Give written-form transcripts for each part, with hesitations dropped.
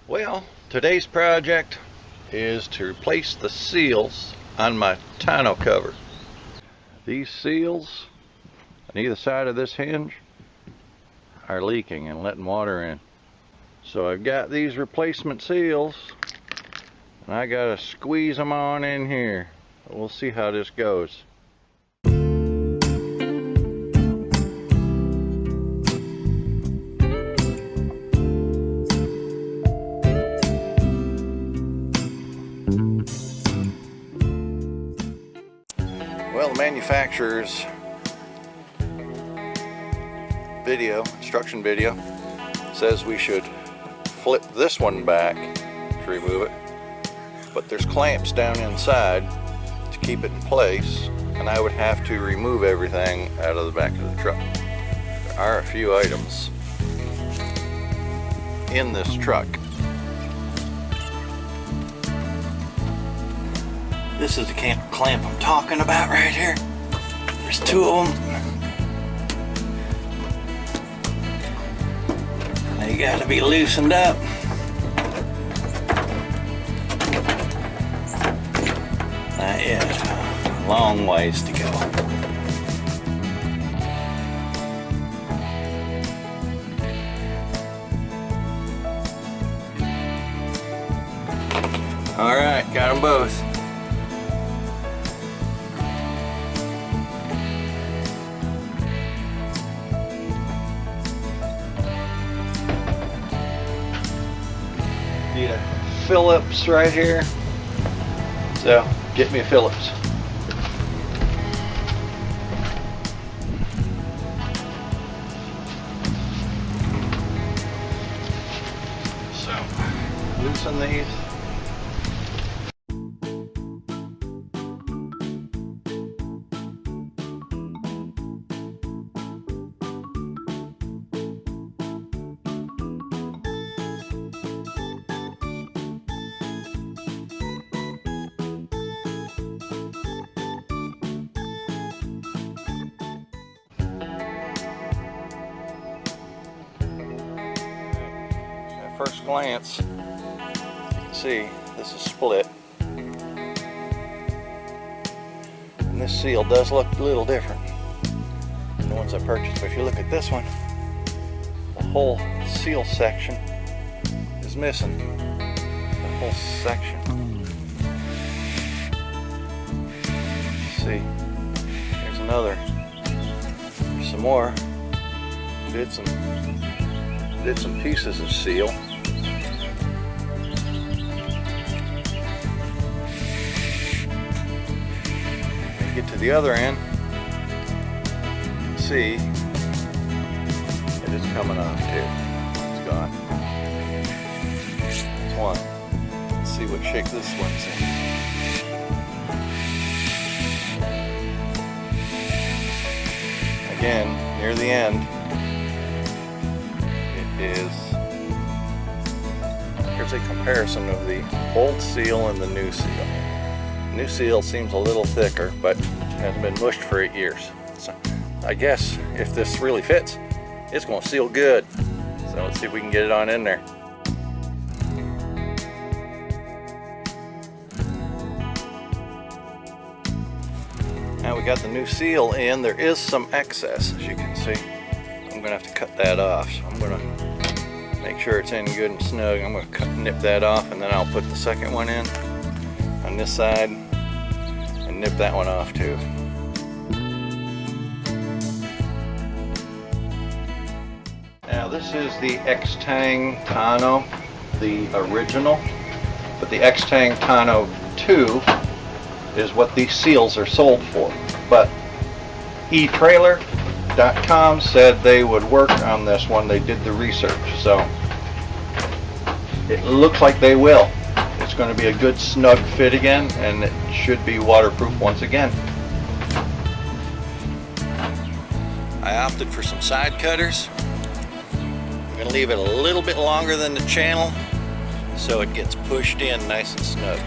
Well, today's project is to replace the seals on my tonneau cover. These seals on either side of this hinge are leaking and letting water in. So I've got these replacement seals and I gotta squeeze them on in here. We'll see how this goes. Well, the manufacturer's instruction video says we should flip this one back to remove it, but there's clamps down inside to keep it in place, and I would have to remove everything out of the back of the truck. There are a few items in this truck. This is the clamp I'm talking about right here. There's two of them. They got to be loosened up. Not yet. A long ways to go. All right, got them both. Need a Phillips right here, so get me a Phillips. So loosen these. First glance, you can see this is split, and this seal does look a little different than the ones I purchased. But if you look at this one, the whole seal section is missing. The whole section. See, here's another. There's some more. Did some pieces of seal. Get to the other end, see it is coming off too. It's gone. That's one. Let's see what shape this one's in. Again, near the end, here's a comparison of the old seal and the new seal. New seal seems a little thicker, but hasn't been mushed for 8 years. So I guess if this really fits, it's going to seal good. So let's see if we can get it on in there. Now we got the new seal in. There is some excess, as you can see. I'm going to have to cut that off. So I'm going to make sure it's in good and snug. I'm going to nip that off, and then I'll put the second one in on this side and nip that one off too. Now this is the Extang tonneau, the original, but the Extang tonneau 2 is what these seals are sold for. But eTrailer.com said they would work on this one. They did the research, so it looks like they will. It's going to be a good snug fit again, and it should be waterproof once again. I opted for some side cutters. I'm going to leave it a little bit longer than the channel so it gets pushed in nice and snug.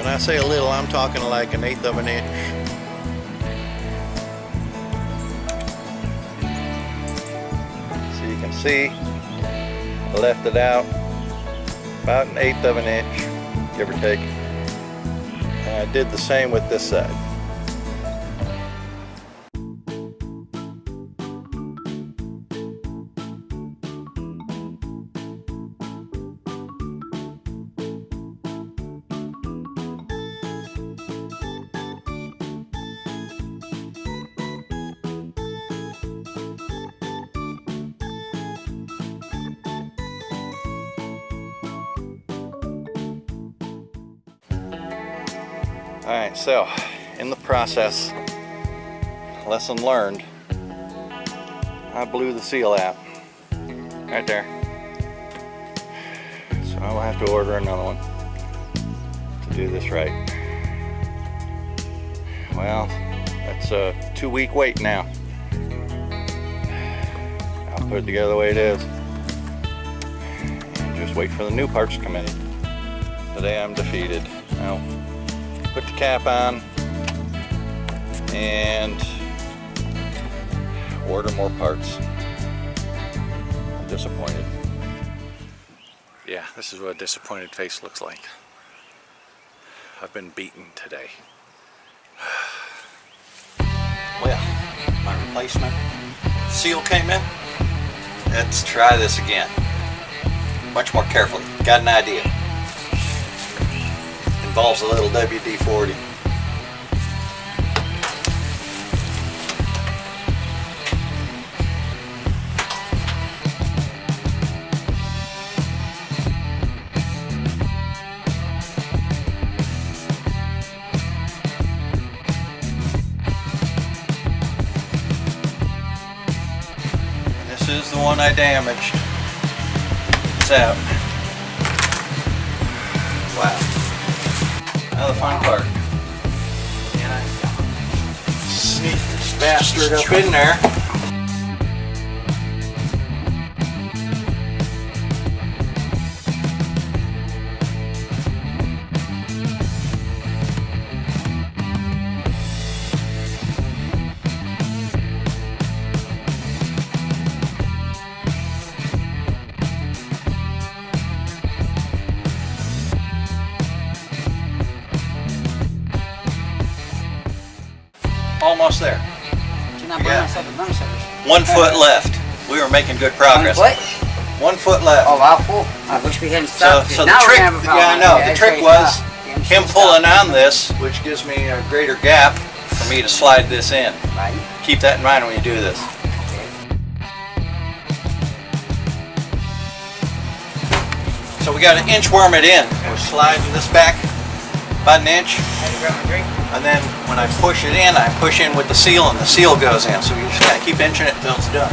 When I say a little, I'm talking like 1/8 of an inch. So you can see, I left it out about 1/8 of an inch, give or take. And I did the same with this side. Alright, so in the process, lesson learned, I blew the seal out right there. So I will have to order another one to do this right. Well, that's a 2-week wait now. I'll put it together the way it is and just wait for the new parts to come in. Today I'm defeated. I'll put the cap on and order more parts. I'm disappointed. Yeah, this is what a disappointed face looks like. I've been beaten today. Well, my replacement seal came in. Let's try this again. Much more carefully. Got an idea. Involves a little WD-40. And this is the one I damaged. It's out. Wow. Now the fun part. Can I sneak this bastard up in there? Almost there. Can I buy myself a drum set? 1 foot left. We were making good progress. 1 foot? 1 foot left. Oh, wow, cool. I wish we hadn't stopped. So the trick, yeah, I know. The trick was him pulling on this, which gives me a greater gap for me to slide this in. Right. Keep that in mind when you do this. So we got to inchworm it in. We're sliding this back about an inch. And then when I push it in, I push in with the seal and the seal goes in. So you just gotta keep inching it until it's done.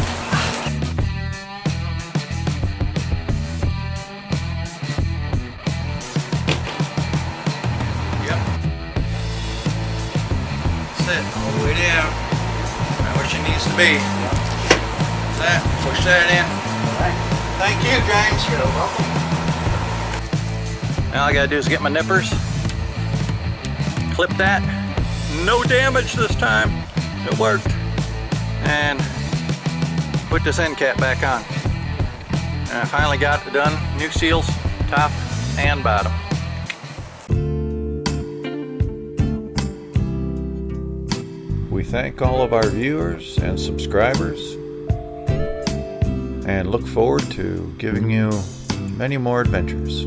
Yep. That's it, all the way down. Right where she needs to be. That, push that in. Thank you, James. You're welcome. Now all I gotta do is get my nippers. Clip that. No damage this time. It worked. And put this end cap back on. And I finally got it done. New seals, top and bottom. We thank all of our viewers and subscribers and look forward to giving you many more adventures.